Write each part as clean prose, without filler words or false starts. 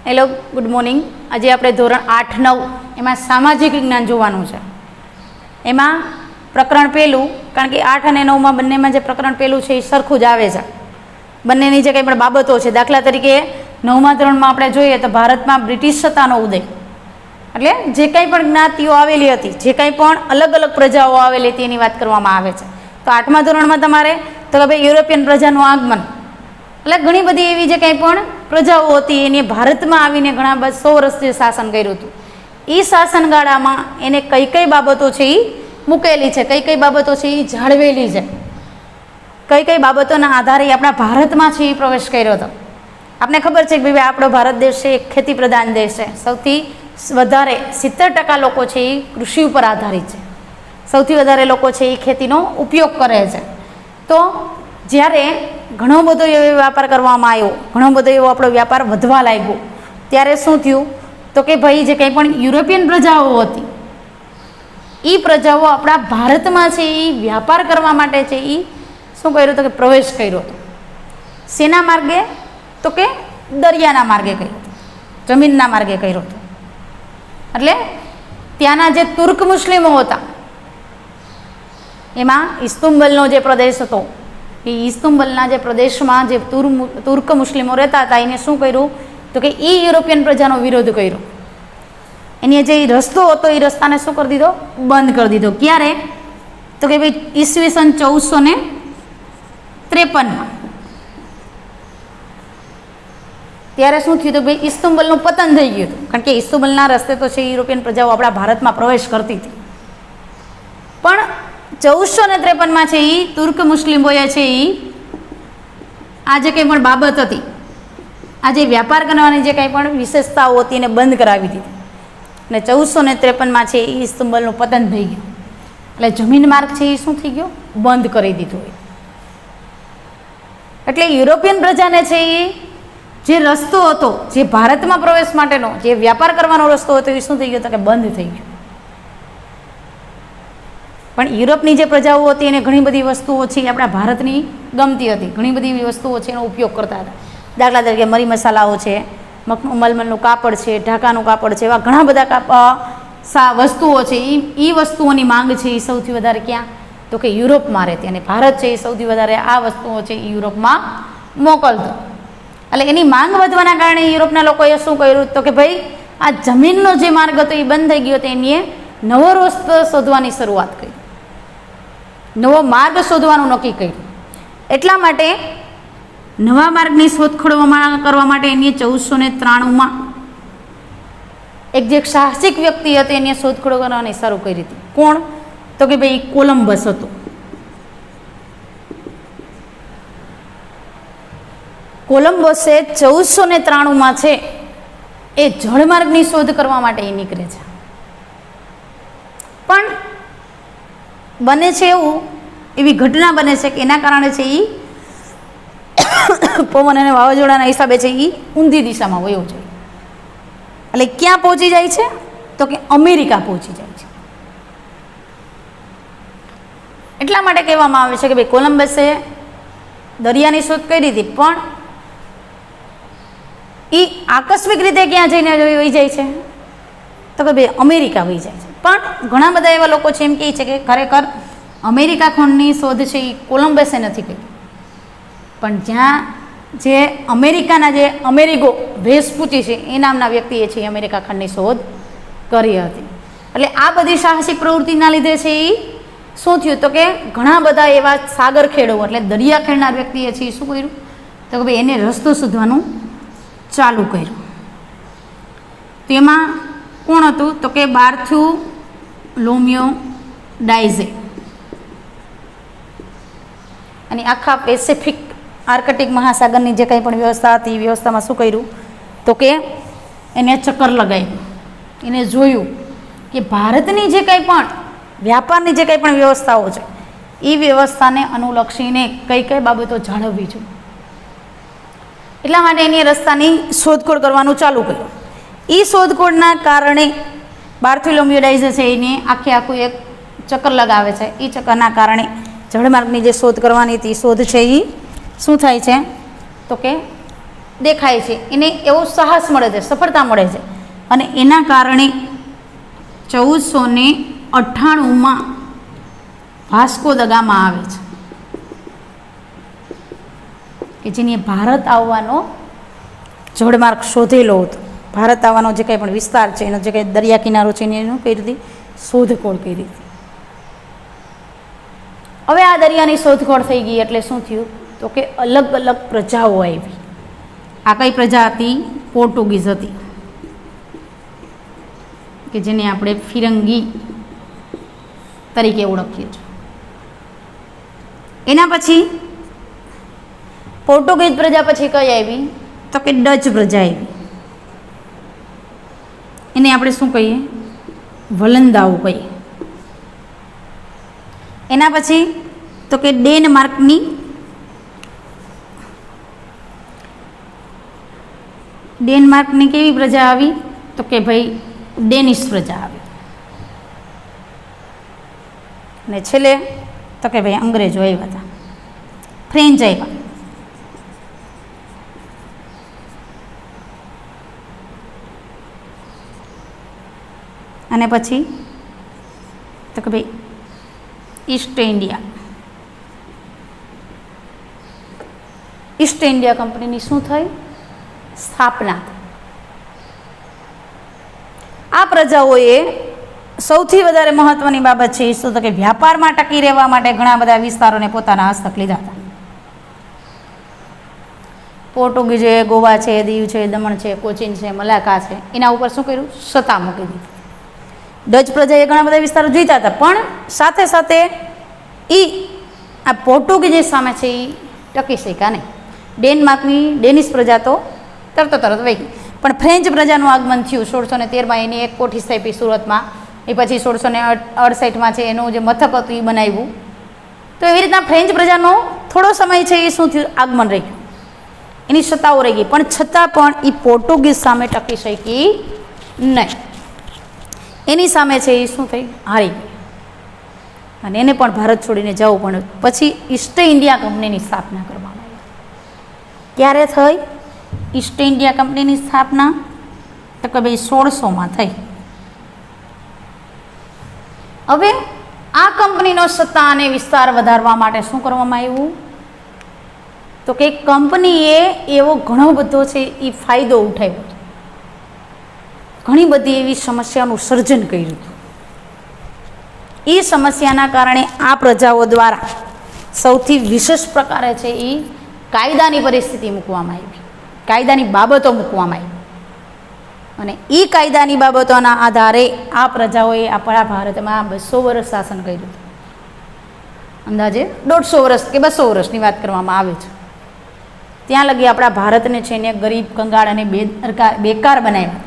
Hello, good morning. આજે આપણે ધોરણ 8-9 એમાં સામાજિક વિજ્ઞાન જોવાનું છે. એમાં પ્રકરણ પહેલું, કારણ કે 8 અને 9માં બંનેમાં જે પ્રકરણ પહેલું છે એ સરખું જ આવે છે. બંનેની જે કંઈ પણ બાબતો છે, દાખલા તરીકે 9મા ધોરણમાં આપણે જોઈએ તો ભારતમાં બ્રિટિશ સત્તાનો ઉદય, એટલે જે કંઈ પણ જ્ઞાતિઓ આવેલી હતી, જે કંઈ પણ અલગ અલગ પ્રજાઓ આવેલી હતી એની વાત કરવામાં આવે છે. તો 8મા ધોરણમાં તમારે તો કે ભાઈ યુરોપિયન પ્રજાનું આગમન, એટલે ઘણી બધી એવી જે કંઈ પણ પ્રજાઓ હતી એને ભારતમાં આવીને ઘણા 100 વર્ષ જે શાસન કર્યું હતું, એ શાસનગાળામાં એને કઈ કઈ બાબતો છે એ મૂકેલી છે, કઈ કઈ બાબતો છે એ જાળવેલી છે, કઈ કઈ બાબતોના આધારે આપણા ભારતમાં છે એ પ્રવેશ કર્યો હતો. આપણે ખબર છે કે ભાઈ આપણો ભારત દેશ છે એક ખેતી પ્રધાન દેશ છે. સૌથી વધારે 70% લોકો છે એ કૃષિ ઉપર આધારિત છે. સૌથી વધારે લોકો છે એ ખેતીનો ઉપયોગ કરે છે. તો જ્યારે ઘણો બધો એવો વ્યાપાર કરવામાં આવ્યો, ઘણો બધો એવો આપણો વ્યાપાર વધવા લાગ્યો, ત્યારે શું થયું તો કે ભાઈ જે કંઈ પણ યુરોપિયન પ્રજાઓ હતી એ પ્રજાઓ આપણા ભારતમાં છે એ વ્યાપાર કરવા માટે છે એ શું કર્યું તો કે પ્રવેશ કર્યો હતો. શેના માર્ગે તો કે દરિયાના માર્ગે કર્યો હતો, જમીનના માર્ગે કર્યો હતો. એટલે ત્યાંના જે તુર્ક મુસ્લિમો હતા એમાં ઇસ્તુંબલનો જે પ્રદેશ હતો એ ઇસ્તુંબલના જે પ્રદેશમાં જે તુર્ક મુસ્લિમો રહેતા હતા એને શું કર્યું તો કે એ યુરોપિયન પ્રજાનો વિરોધ કર્યો. એની જે રસ્તો હતો એ રસ્તાને શું કરી દીધો, બંધ કરી દીધો. ક્યારે તો કે ભાઈ ઈસવીસન 1453માં. ત્યારે શું થયું તો ભાઈ ઇસ્તુંબલનું પતન થઈ ગયું હતું, કારણ કે ઇસ્તુંબલના રસ્તે તો છે યુરોપિયન પ્રજાઓ આપણા ભારતમાં પ્રવેશ કરતી હતી. પણ 1453માં છે એ તુર્ક મુસ્લિમોએ છે એ આ જે કંઈ પણ બાબત હતી, આ જે વ્યાપાર કરવાની જે કંઈ પણ વિશેષતાઓ હતી એને બંધ કરાવી દીધી. અને 1453માં છે એ ઇસ્તુંબલનું પતન થઈ ગયું. એટલે જમીન માર્ગ છે એ શું થઈ ગયો, બંધ કરી દીધો. એટલે યુરોપિયન પ્રજાને છે એ જે રસ્તો હતો, જે ભારતમાં પ્રવેશ માટેનો જે વ્યાપાર કરવાનો રસ્તો હતો એ શું થઈ ગયો તો કે બંધ થઈ ગયો. પણ યુરોપની જે પ્રજાઓ હતી એને ઘણી બધી વસ્તુઓ છે આપણા ભારતની ગમતી હતી, ઘણી બધી એવી વસ્તુઓ છે એનો ઉપયોગ કરતા હતા. દાખલા તરીકે મરી મસાલાઓ છે, મલમલનું કાપડ છે, ઢાકાનું કાપડ છે, એવા ઘણા બધા વસ્તુઓ છે. એ વસ્તુઓની માંગ છે એ સૌથી વધારે ક્યાં તો કે યુરોપમાં રહેતી, અને ભારત છે એ સૌથી વધારે આ વસ્તુઓ છે એ યુરોપમાં મોકલતો. એટલે એની માંગ વધવાના કારણે યુરોપના લોકોએ શું કર્યું તો કે ભાઈ આ જમીનનો જે માર્ગ હતો એ બંધ થઈ ગયો હતો, એની નવો રસ્તો શોધવાની શરૂઆત કરી, નવો માર્ગ શોધવાનું નક્કી કર્યું. એટલા માટે નવા માર્ગની શોધખોળ કરવા માટે એની 1493માં એક જે સાહસિક વ્યક્તિ હતી એની શોધખોળ કરવાની શરૂ કરી હતી. કોણ તો કે ભાઈ કોલંબસ હતો. કોલંબસે 1493માં છે એ જળમાર્ગની શોધ કરવા માટે એ નીકળે છે. પણ બને છે એવું, એવી ઘટના બને છે કે એના કારણે છે એ પવન અને વાવાઝોડાના હિસાબે છે એ ઊંધી દિશામાં વયો જાય. એટલે ક્યાં પહોંચી જાય છે તો કે અમેરિકા પહોંચી જાય છે. એટલા માટે કહેવામાં આવે છે કે ભાઈ કોલંબસે દરિયાની શોધ કરી હતી, પણ એ આકસ્મિક રીતે ક્યાં જઈને વહી જાય છે તો કે ભાઈ અમેરિકા વહી જાય છે. પણ ઘણા બધા એવા લોકો છે એમ કહે છે કે ખરેખર અમેરિકા ખંડની શોધ છે એ કોલંબસે નથી કરી, પણ જ્યાં જે અમેરિકાના જે અમેરિગો વેસ્પુચી છે એ નામના વ્યક્તિએ છે અમેરિકા ખંડની શોધ કરી હતી. એટલે આ બધી સાહસિક પ્રવૃત્તિના લીધે છે એ શું થયું તો કે ઘણા બધા એવા સાગર ખેડો એટલે દરિયા ખેડનાર વ્યક્તિએ છે એ શું કર્યું તો કે ભાઈ એને રસ્તો શોધવાનું ચાલુ કર્યું. તેમાં કોણ હતું તો કે બાર્થોલોમ્યુ ડાયઝે. અને આખા પેસિફિક આર્કટિક મહાસાગરની જે કંઈ પણ વ્યવસ્થા હતી એ વ્યવસ્થામાં શું કર્યું તો કે એને ચક્કર લગાવ્યું, એને જોયું કે ભારતની જે કંઈ પણ વ્યાપારની જે કંઈ પણ વ્યવસ્થાઓ છે એ વ્યવસ્થાને અનુલક્ષીને કઈ કઈ બાબતો જાળવવી જોઈએ. એટલા માટે એની રસ્તાની શોધખોળ કરવાનું ચાલુ કર્યું. એ શોધખોળના કારણે બાર્થોલોમ્યુ ડાયઝે છે એને આખું એક ચક્કર લગાવે છે. એ ચક્કરના કારણે જળમાર્ગની જે શોધ કરવાની હતી શોધ છે એ શું થાય છે તો કે દેખાય છે, એને એવો સાહસ મળે છે, સફળતા મળે છે. અને એના કારણે 1498માં વાસ્કો દ ગામા આવે છે કે જેને ભારત આવવાનો જળમાર્ગ શોધેલો હતો. ભારત આવવાનો જે કંઈ પણ વિસ્તાર છે, એનો જે કંઈ દરિયા કિનારો છે એનું કઈ રીતે શોધખોળ કરી હતી. હવે આ દરિયાની શોધખોળ થઈ ગઈ એટલે શું થયું તો કે અલગ અલગ પ્રજાઓ આવી. આ કઈ પ્રજા હતી? પોર્ટુગીઝ હતી કે જેને આપણે ફિરંગી તરીકે ઓળખીએ છીએ. એના પછી પોર્ટુગીઝ પ્રજા પછી કઈ આવી તો કે ડચ પ્રજા આવી. એને આપણે શું કહીએ? વલંદાઓ કહીએ. એના પછી તો કે ડેનમાર્કની કેવી પ્રજા આવી તો કે ભાઈ ડેનિશ પ્રજા આવી. અને છેલ્લે તો કે ભાઈ અંગ્રેજો આવ્યા હતા, ફ્રેન્ચ આવ્યા. અને પછી તો કે ભાઈ ઈસ્ટ ઇન્ડિયા કંપનીની શું થઈ? સ્થાપના. આ પ્રજાઓએ સૌથી વધારે મહત્વની બાબત છે શું તો કે વ્યાપારમાં ટકી રહેવા માટે ઘણા બધા વિસ્તારોને પોતાના હસ્તક લીધા હતા. પોર્ટુગીઝે ગોવા છે, દીવ છે, દમણ છે, કોચીન છે, મલાકા છે, એના ઉપર શું કર્યું? સત્તા મૂકી દીધી. ડચ પ્રજાએ ઘણા બધા વિસ્તારો જીત્યા હતા, પણ સાથે સાથે આ પોર્ટુગીઝ સામે છે એ ટકી શક્યા નહીં. ડેનિશ પ્રજા તો તરત વહી ગઈ. પણ ફ્રેન્ચ પ્રજાનું આગમન થયું 1613માં. એની એક કોઠી સ્થાપી સુરતમાં. એ પછી 1668માં છે એનું જે મથક હતું એ બનાવ્યું. તો એવી રીતના ફ્રેન્ચ પ્રજાનો થોડો સમય છે એ શું થયું? આગમન રહી ગયું, એની સત્તાઓ રહી ગઈ. પણ છતાં પણ એ પોર્ટુગીઝ સામે ટકી શકી નહીં. એની સામે છે એ શું થઈ? હારી ગઈ. અને એને પણ ભારત છોડીને જવું પડ્યું. પછી ઈસ્ટ ઇન્ડિયા કંપનીની સ્થાપના કરવામાં આવી. ક્યારે થઈ ઈસ્ટ ઇન્ડિયા કંપનીની સ્થાપના? તો કે ભાઈ 1600માં થઈ. હવે આ કંપનીનો સત્તા અને વિસ્તાર વધારવા માટે શું કરવામાં આવ્યું તો કે કંપનીએ એવો ઘણો બધો છે એ ફાયદો ઉઠાવ્યો હતો. ઘણી બધી એવી સમસ્યાનું સર્જન કર્યું હતું. એ સમસ્યાના કારણે આ પ્રજાઓ દ્વારા સૌથી વિશેષ પ્રકારે છે એ કાયદાની પરિસ્થિતિ મૂકવામાં આવી, કાયદાની બાબતો મૂકવામાં આવી. અને એ કાયદાની બાબતોના આધારે આ પ્રજાઓએ આપણા ભારતમાં 200 વર્ષ શાસન કર્યું હતું. અંદાજે 150 વર્ષ કે 200 વર્ષની વાત કરવામાં આવે છે. ત્યાં લગી આપણા ભારતને છે ને ગરીબ, કંગાળ અને બેકાર બનાવ્યા.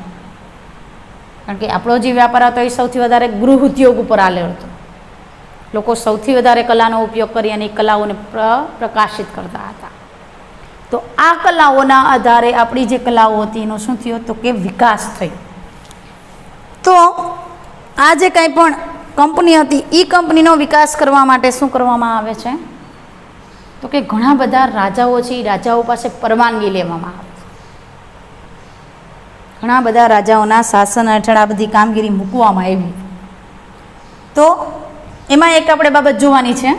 કારણ કે આપણો જે વ્યાપાર હતો એ સૌથી વધારે ગૃહ ઉદ્યોગ ઉપર આલેલો હતો. લોકો સૌથી વધારે કલાનો ઉપયોગ કરી અને એ કલાઓને પ્રકાશિત કરતા હતા. તો આ કલાઓના આધારે આપણી જે કલાઓ હતી એનો શું થયો તો કે વિકાસ થયો. તો આ જે કંઈ પણ કંપની હતી એ કંપનીનો વિકાસ કરવા માટે શું કરવામાં આવે છે તો કે ઘણા બધા રાજાઓ છે એ રાજાઓ પાસે પરવાનગી લેવામાં આવે છે. ઘણા બધા રાજાઓના શાસન હેઠળ આ બધી કામગીરી મૂકવામાં આવી. તો એમાં એક આપણે બાબત જોવાની છે.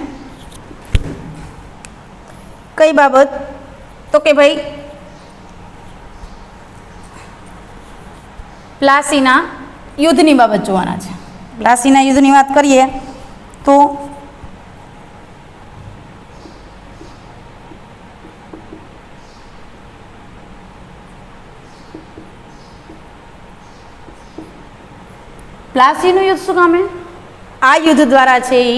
કઈ બાબત તો કે ભાઈ પ્લાસીના યુદ્ધની બાબત જોવાના છે. પ્લાસીના યુદ્ધની વાત કરીએ તો પ્લાસીનું યુદ્ધ શું કામે? આ યુદ્ધ દ્વારા છે એ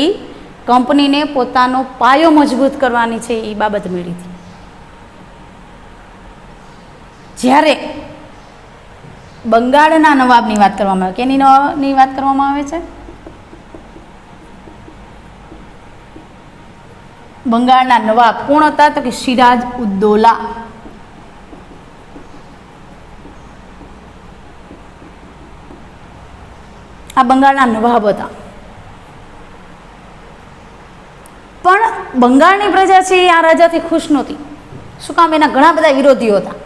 કંપનીને પોતાનો પાયો મજબૂત કરવાની છે એ બાબત મળી હતી. જ્યારે બંગાળના નવાબની વાત કરવામાં આવે, કેની વાત કરવામાં આવે છે? બંગાળના નવાબ કોણ હતા તો કે સિરાજ ઉદ્દૌલા. આ બંગાળના નવાબ હતા. પણ બંગાળની પ્રજા છે એ આ રાજાથી ખુશ નહોતી. શું કામ? એના ઘણા બધા વિરોધીઓ હતા.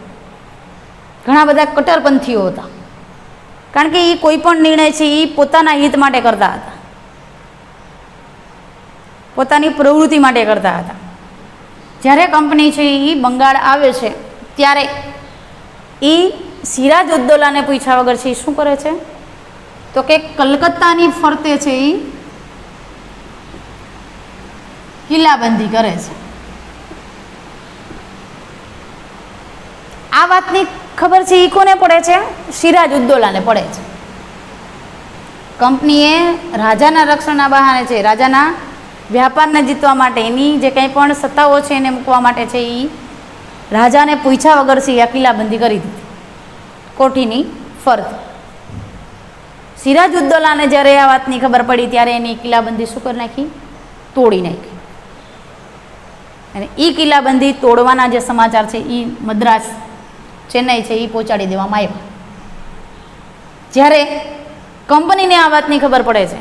ઘણા બધા કટ્ટરપંથીઓ હતા, કારણ કે એ કોઈ પણ નિર્ણય છે એ પોતાના હિત માટે કરતા હતા, પોતાની પ્રવૃત્તિ માટે કરતા હતા. જ્યારે કંપની છે એ બંગાળ આવે છે ત્યારે એ સિરાજ ઉદ્દૌલાને પૂછ્યા વગર છે એ શું કરે છે, તો કે કલકત્તાની ફરતે છે એ કિલ્લાબંધી કરે છે. આ વાતની ખબર છે એ કોને પડે છે, સિરાજ ઉદ્દૌલાને પડે છે. કંપનીએ રાજાના રક્ષણના બહાને છે, રાજાના વ્યાપારને જીતવા માટે એની જે કંઈ પણ સત્તાઓ છે એને મૂકવા માટે છે એ રાજાને પૂછ્યા વગર છે આ કિલ્લાબંધી કરી દીધી કોઠીની ફરતે. સિરાજ ઉદ્દૌલાને જ્યારે આ વાતની ખબર પડી ત્યારે એની કિલ્લાબંધી શું કરી નાખી, તોડી નાખી. અને એ કિલ્લાબંધી તોડવાના જે સમાચાર છે એ મદ્રાસ, ચેન્નઈ છે એ પહોંચાડી દેવામાં આવ્યા. જ્યારે કંપનીને આ વાતની ખબર પડે છે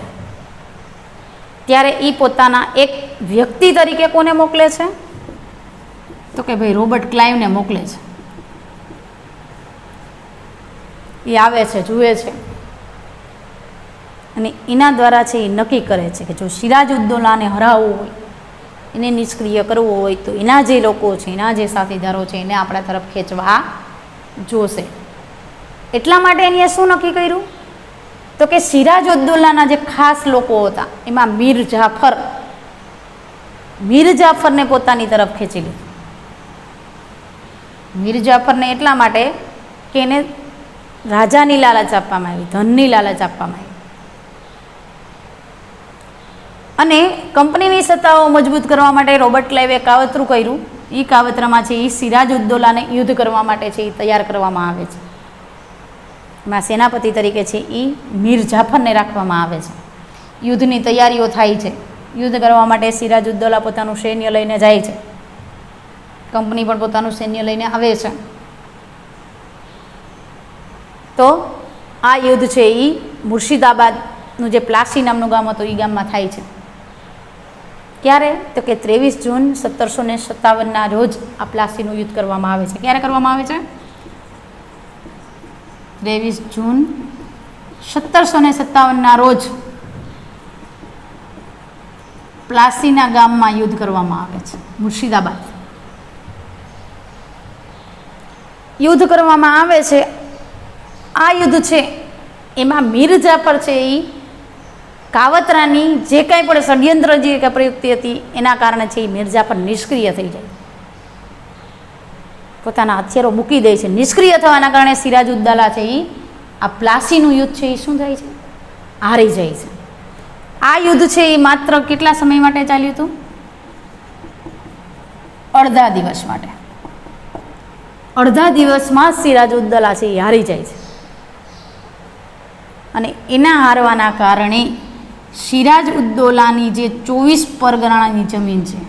ત્યારે એ પોતાના એક વ્યક્તિ તરીકે કોને મોકલે છે, તો કે ભાઈ રોબર્ટ ક્લાઇવને મોકલે છે. એ આવે છે, જુએ છે અને એના દ્વારા છે એ નક્કી કરે છે કે જો સિરાજ ઉદ્દૌલાને હરાવવું હોય, એને નિષ્ક્રિય કરવું હોય તો એના જે લોકો છે, એના જે સાથીદારો છે એને આપણા તરફ ખેંચવા જોશે. એટલા માટે એણે શું નક્કી કર્યું, તો કે સિરાજ ઉદ્દૌલાના જે ખાસ લોકો હતા એમાં મીર જાફરને પોતાની તરફ ખેંચી લીધું. મીર જાફરને એટલા માટે કે એને રાજાની લાલચ આપવામાં આવી, ધનની લાલચ આપવામાં આવી. અને કંપનીની સત્તાઓ મજબૂત કરવા માટે રોબર્ટ ક્લાઇવે કાવતરું કર્યું. એ કાવતરામાં છે એ સિરાજ ઉદ્દૌલાને યુદ્ધ કરવા માટે છે એ તૈયાર કરવામાં આવે છે. એમાં સેનાપતિ તરીકે છે એ મીર જાફરને રાખવામાં આવે છે. યુદ્ધની તૈયારીઓ થાય છે. યુદ્ધ કરવા માટે સિરાજ ઉદ્દૌલા પોતાનું સૈન્ય લઈને જાય છે, કંપની પણ પોતાનું સૈન્ય લઈને આવે છે. તો આ યુદ્ધ છે એ મુર્શિદાબાદનું જે પ્લાસી નામનું ગામ હતું એ ગામમાં થાય છે. ક્યારે, તો કે 23 જૂન 1757ના રોજ આ પ્લાસીનું યુદ્ધ કરવામાં આવે છે. ક્યારે કરવામાં આવે છે, 23 જૂન 1757ના રોજ પ્લાસીના ગામમાં યુદ્ધ કરવામાં આવે છે. મુર્શિદાબાદ યુદ્ધ કરવામાં આવે છે. આ યુદ્ધ છે એમાં મીર જાફર છે એ કાવતરાની જે કાંઈ પણ ષડયંત્ર જે પ્રયુક્તિ હતી એના કારણે છે એ મીર જાફર નિષ્ક્રિય થઈ જાય, પોતાના હથિયારો મૂકી દે છે. નિષ્ક્રિય થવાના કારણે સિરાજ ઉદ્દૌલા છે એ આ પ્લાસીનું યુદ્ધ છે એ શું થાય છે, હારી જાય છે. આ યુદ્ધ છે એ માત્ર કેટલા સમય માટે ચાલ્યું હતું, અડધા દિવસ માટે. અડધા દિવસમાં સિરાજ ઉદ્દૌલા છે એ હારી જાય છે. અને એના હારવાના કારણે સિરાજ ઉદ્દૌલાની જે 24 પરગણાની જમીન છે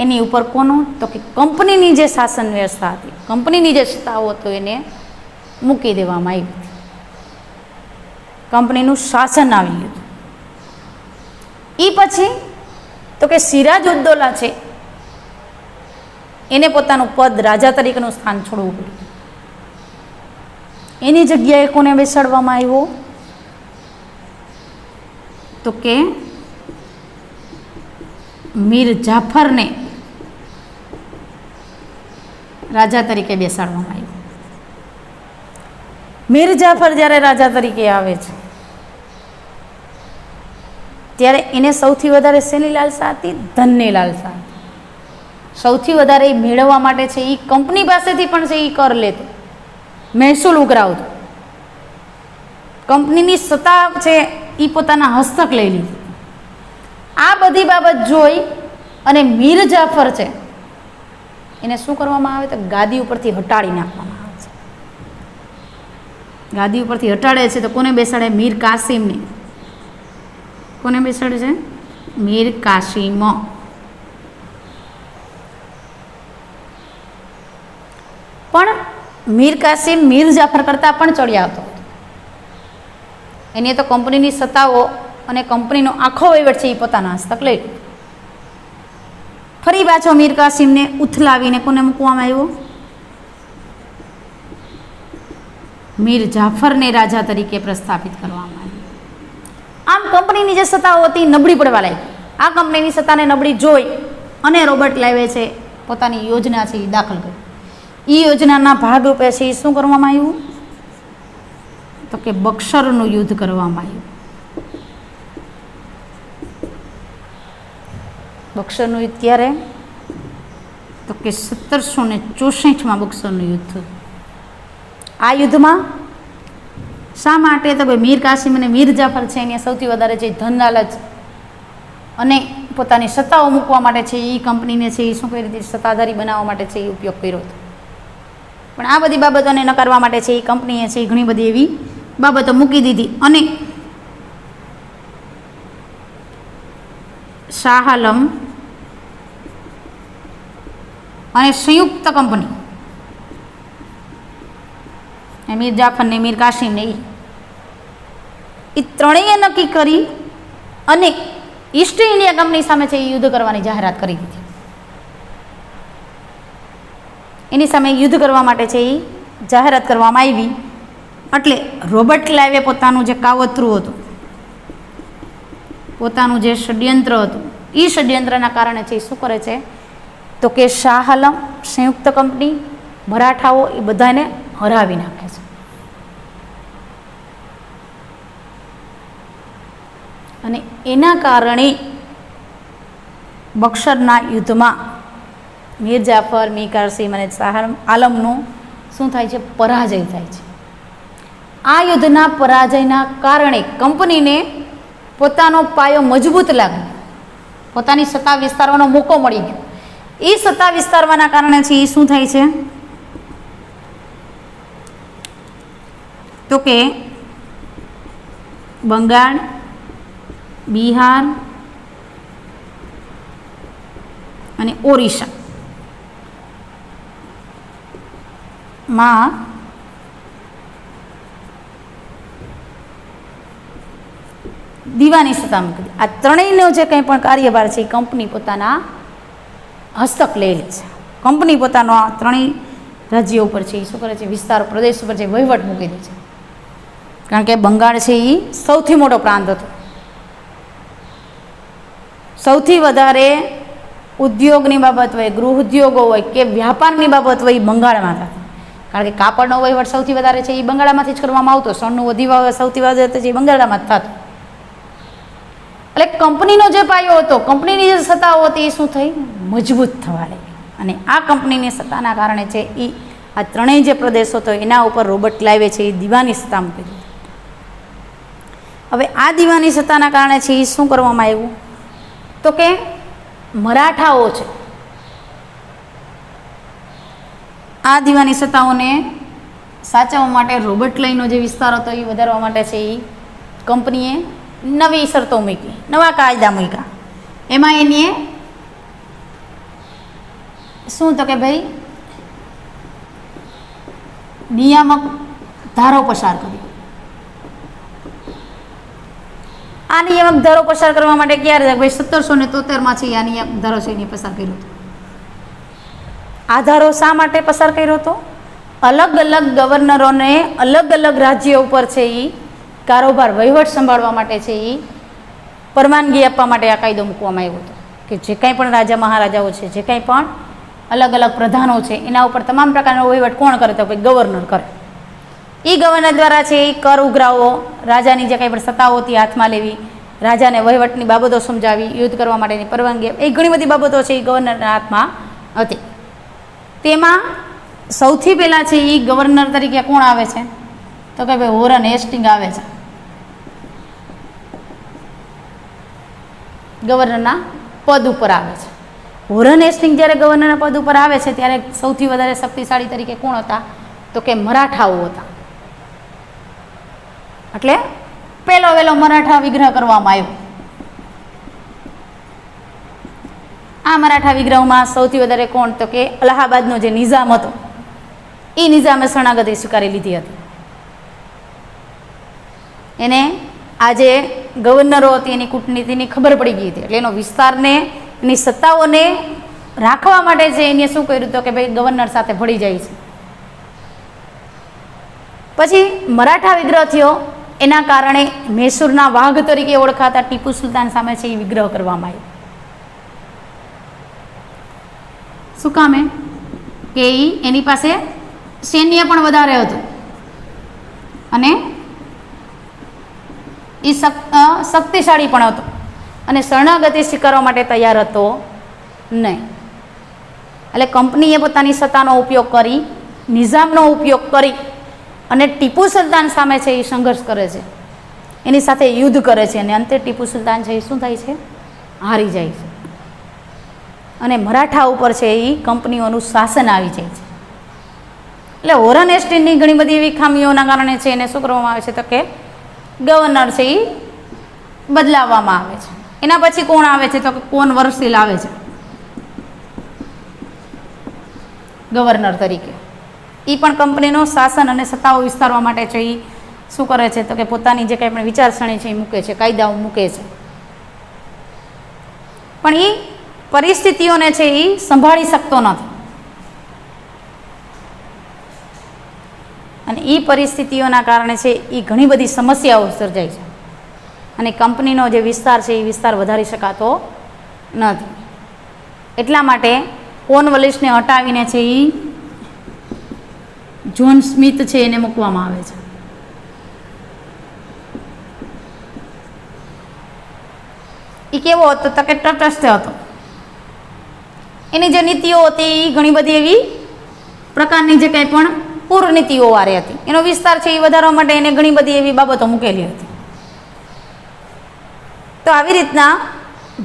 એની ઉપર કોનું, તો કે કંપનીની જે શાસન વ્યવસ્થા હતી, કંપનીની જે સત્તાઓ હતો એને મૂકી દેવામાં આવી હતી. કંપનીનું શાસન આવી ગયું. એ પછી તો કે સિરાજ ઉદ્દૌલા છે એને પોતાનું પદ, રાજા તરીકેનું સ્થાન છોડવું પડ્યું. એની જગ્યાએ કોને બેસાડવામાં આવ્યો, તો કે મીર જાફરને રાજા તરીકે બેસાડવામાં આવ્યો. મીર જાફર જ્યારે રાજા તરીકે આવે છે ત્યારે એને સૌથી વધારે શેની લાલસા હતી, ધનની લાલસા હતી. સૌથી વધારે એ મેળવવા માટે છે એ કંપની પાસેથી પણ છે એ કર લેતો, મહેસૂલ ઉઘરાવતો. કંપનીની સત્તા છે એ પોતાના હસ્તક લઈ લીધી. આ બધી બાબત જોઈ અને મીર જાફર છે એને શું કરવામાં આવે, તો ગાદી ઉપરથી હટાડી નાખવામાં આવે છે. ગાદી ઉપરથી હટાડે છે તો કોને બેસાડે, મીર કાસિમને. કોને બેસાડે છે, મીર કાસિમ. પણ મીર કાસિમ મીર જાફર કરતાં પણ ચડિયાતો હતો. એને તો કંપનીની સત્તાઓ અને કંપનીનો આખો વહીવટ છે એ પોતાના હસ્તક લઈ લીધો. ફરી પાછો મીર કાસિમને ઉથલાવીને કોને મૂકવામાં આવ્યો? મીર જાફરને રાજા તરીકે પ્રસ્થાપિત કરવામાં આવ્યો. આમ કંપનીની જે સત્તાઓ હતી નબળી પડવા લાગી. આ કંપનીની સત્તાને નબળી જોઈ અને રોબર્ટ ક્લાઇવે છે પોતાની યોજના છે એ દાખલ કરી. એ યોજનાના ભાગરૂપે છે એ શું કરવામાં આવ્યું? તો કે બક્સરનું યુદ્ધ કરવામાં આવ્યું. બક્સરનું યુદ્ધ ક્યારે? તો કે 1764માં બક્સરનું યુદ્ધ થયું. આ યુદ્ધમાં શા માટે? તો કે મીર કાસિમ અને મીર જાફર છે એને સૌથી વધારે છે ધન લાલચ અને પોતાની સત્તાઓ મૂકવા માટે છે એ કંપનીને છે એ શું કરી હતી? સત્તાધારી બનાવવા માટે છે એ ઉપયોગ કર્યો હતો. પણ આ બધી બાબતોને નકારવા માટે છે એ કંપનીએ છે એ ઘણી બધી એવી બાબતો મૂકી દીધી અને શાહ આલમ અને સંયુક્ત કંપની મીર જાફર ને મીર કાસિમ ને એ ત્રણેય નક્કી કરી અને ઈસ્ટ ઇન્ડિયા કંપની સામે છે એ યુદ્ધ કરવાની જાહેરાત કરી દીધી. એની સામે યુદ્ધ કરવા માટે છે એ જાહેરાત કરવામાં આવી. એટલે રોબર્ટ ક્લાઇવે પોતાનું જે કાવતરું હતું, પોતાનું જે ષડયંત્ર હતું, એ ષડયંત્રના કારણે છે એ શું કરે છે? તો કે શાહ આલમ, સંયુક્ત કંપની, મરાઠાઓ એ બધાને હરાવી નાખે છે. અને એના કારણે બક્સરના યુદ્ધમાં મીર જાફર, મીર કાસિમ અને શાહ આલમનો શું થાય છે? પરાજય થાય છે. આ યુદ્ધના પરાજયના કારણે કંપનીને પોતાનો પાયો મજબૂત લાગ્યો, પોતાની સત્તા વિસ્તારવાનો મોકો મળી ગયો. એ સત્તા વિસ્તારવાના કારણે છે એ શું થાય છે? તો કે બંગાળ, બિહાર અને ઓરિસ્સા માં દીવાની સત્તા મૂકી. આ ત્રણેયનો જે કંઈ પણ કાર્યભાર છે એ કંપની પોતાના હસ્તક લઈ લે છે. કંપની પોતાનો આ ત્રણેય રાજ્યો ઉપર છે એ શું કરે છે? વિસ્તાર પ્રદેશ ઉપર છે વહીવટ મૂકી દે છે. કારણ કે બંગાળ છે એ સૌથી મોટો પ્રાંત હતો. સૌથી વધારે ઉદ્યોગની બાબત હોય, ગૃહ ઉદ્યોગો હોય કે વ્યાપારની બાબત હોય એ બંગાળમાં થતા. કારણ કે કાપડનો વહીવટ સૌથી વધારે છે એ બંગાળમાંથી જ કરવામાં આવતો. સોનનું વધીવા સૌથી વધારે છે એ બંગાળમાં જ થતું. એટલે કંપનીનો જે પાયો હતો, કંપનીની જે સત્તાઓ હતી એ શું થઈ? મજબૂત થવા લાગી. અને આ કંપનીની સત્તાના કારણે છે એ આ ત્રણેય જે પ્રદેશો હતો એના ઉપર રોબર્ટ ક્લાઇવે છે એ દીવાની સત્તા મૂકી દીધી. હવે આ દીવાની સત્તાના કારણે છે એ શું કરવામાં આવ્યું? તો કે મરાઠાઓ છે આ દીવાની સત્તાઓને સાચવવા માટે રોબર્ટ ક્લાઇવનો જે વિસ્તાર હતો એ વધારવા માટે છે એ કંપનીએ નવી શરતો મૂકી, નવા કાયદા મૂક્યા. એમાં એની શું? તો કે ભાઈ નિયામક ધારો પસાર કર્યો. આ નિયામક ધારો પસાર કરવા માટે ક્યારે? ભાઈ 1773માં છે આ નિયામક ધારો છે એને પસાર કર્યો હતો. આ ધારો શા માટે પસાર કર્યો હતો? અલગ અલગ ગવર્નરોને અલગ અલગ રાજ્યો ઉપર છે એ કારોબાર વહીવટ સંભાળવા માટે છે એ પરવાનગી આપવા માટે આ કાયદો મૂકવામાં આવ્યો હતો કે જે કંઈ પણ રાજા મહારાજાઓ છે, જે કંઈ પણ અલગ અલગ પ્રધાનો છે એના ઉપર તમામ પ્રકારનો વહીવટ કોણ કરે? તો ભાઈ ગવર્નર કરે. એ ગવર્નર દ્વારા છે એ કર ઉઘરાવો, રાજાની જે કંઈ પણ સત્તાઓ હતી હાથમાં લેવી, રાજાને વહીવટની બાબતો સમજાવી, યુદ્ધ કરવા માટેની પરવાનગી, એ ઘણી બધી બાબતો છે એ ગવર્નરના હાથમાં હતી. તેમાં સૌથી પહેલાં છે એ ગવર્નર તરીકે કોણ આવે છે? તો કે ભાઈ વોરન હેસ્ટિંગ આવે છે. ગવર્નરના પદ ઉપર આવે છે. વોરન હેસ્ટિંગ જ્યારે ગવર્નરના પદ ઉપર આવે છે ત્યારે સૌથી વધારે શક્તિશાળી તરીકે કોણ હતા? તો કે મરાઠાઓ હતા. એટલે પહેલો વહેલો મરાઠા વિગ્રહ કરવામાં આવ્યો. આ મરાઠા વિગ્રહમાં સૌથી વધારે કોણ? તો કે અલ્હાબાદનો જે નિઝામ હતો એ નિઝામે શરણાગતિ સ્વીકારી લીધી હતી. એને આ જે ગવર્નરો હતી એની કૂટનીતિની ખબર પડી ગઈ હતી. એટલે એનો વિસ્તારને, એની સત્તાઓને રાખવા માટે છે એને શું કર્યું તો કે ભાઈ ગવર્નર સાથે ભળી જાય છે. પછી મરાઠા વિગ્રહ થયો, એના કારણે મૈસૂરના વાઘ તરીકે ઓળખાતા ટીપુ સુલતાન સામે છે એ વિગ્રહ કરવામાં આવ્યો. શું કામે કે એની પાસે સૈન્ય પણ વધારે હતું અને એ શક્તિશાળી પણ હતો અને શરણાગતિ સ્વીકારવા માટે તૈયાર હતો નહીં. એટલે કંપનીએ પોતાની સત્તાનો ઉપયોગ કરી, નિઝામનો ઉપયોગ કરી અને ટીપુ સુલતાન સામે છે એ સંઘર્ષ કરે છે, એની સાથે યુદ્ધ કરે છે અને અંતે ટીપુ સુલતાન છે એ શું થાય છે? હારી જાય છે અને મરાઠા ઉપર છે એ કંપનીઓનું શાસન આવી જાય છે. એટલે વોરન હેસ્ટિંગ્સની ઘણી બધી એવી ખામીઓના કારણે છે એને શું કરવામાં આવે છે તો કે ગવર્નર છે એ બદલાવવામાં આવે છે. એના પછી કોણ આવે છે તો કે કોનવર્સિલ આવે છે ગવર્નર તરીકે. એ પણ કંપનીનું શાસન અને સત્તાઓ વિસ્તારવા માટે છે એ શું કરે છે તો કે પોતાની જે કંઈ પણ વિચારસરણી છે એ મૂકે છે, કાયદાઓ મૂકે છે. પણ એ પરિસ્થિતિઓને છે એ સંભાળી શકતો નથી અને એ પરિસ્થિતિઓના કારણે છે એ ઘણી બધી સમસ્યાઓ સર્જાય છે અને કંપનીનો જે વિસ્તાર છે એ વિસ્તાર વધારી શકાતો નથી. એટલા માટે કોર્નવાલિસને હટાવીને છે એ જ્હોન સ્મિથ છે એને મૂકવામાં આવે છે. એ કેવો હતો તો કે તટસ્થ હતો. એની જે નીતિઓ હતી એ ઘણી બધી એવી પ્રકારની જે કંઈ પણ પૂર્વ નીતિઓ વાળી હતી. એનો વિસ્તાર છે એ વધારવા માટે એને ઘણી બધી એવી બાબતો મૂકેલી હતી. તો આવી રીતના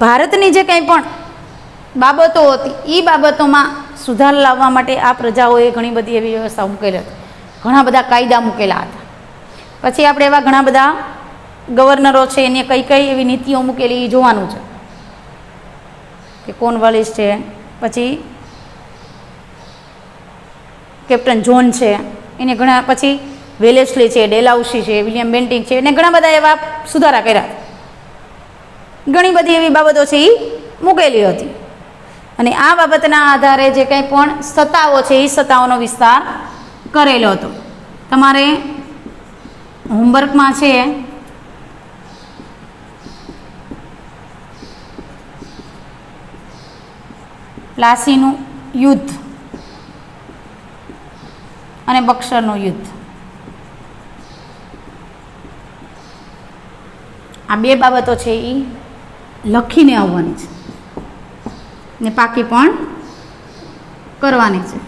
ભારતની જે કંઈ પણ બાબતો હતી એ બાબતોમાં સુધાર લાવવા માટે આ પ્રજાઓએ ઘણી બધી એવી વ્યવસ્થા મૂકેલી હતી, ઘણા બધા કાયદા મૂકેલા હતા. પછી આપણે એવા ઘણા બધા ગવર્નરો છે એને કઈ કઈ એવી નીતિઓ મૂકેલી એ જોવાનું છે કે કોર્નવાલિસ છે, પછી કેપ્ટન જ્હોન છે, એને ઘણા, પછી વેલેસ્લી છે, ડેલાઉસી છે, વિલિયમ બેન્ટિંગ છે, એને ઘણા બધા એવા સુધારા કર્યા. ઘણી બધી એવી બાબતો છે એ મૂકેલી હતી અને આ બાબતના આધારે જે કંઈ પણ સત્તાઓ છે એ સત્તાઓનો વિસ્તાર કરેલો હતો. તમારે હોમવર્કમાં છે પ્લાસીનું યુદ્ધ અને બક્સરનું યુદ્ધ, આ બે બાબતો છે એ લખીને આવવાની છે ને પાકી પણ કરવાની છે.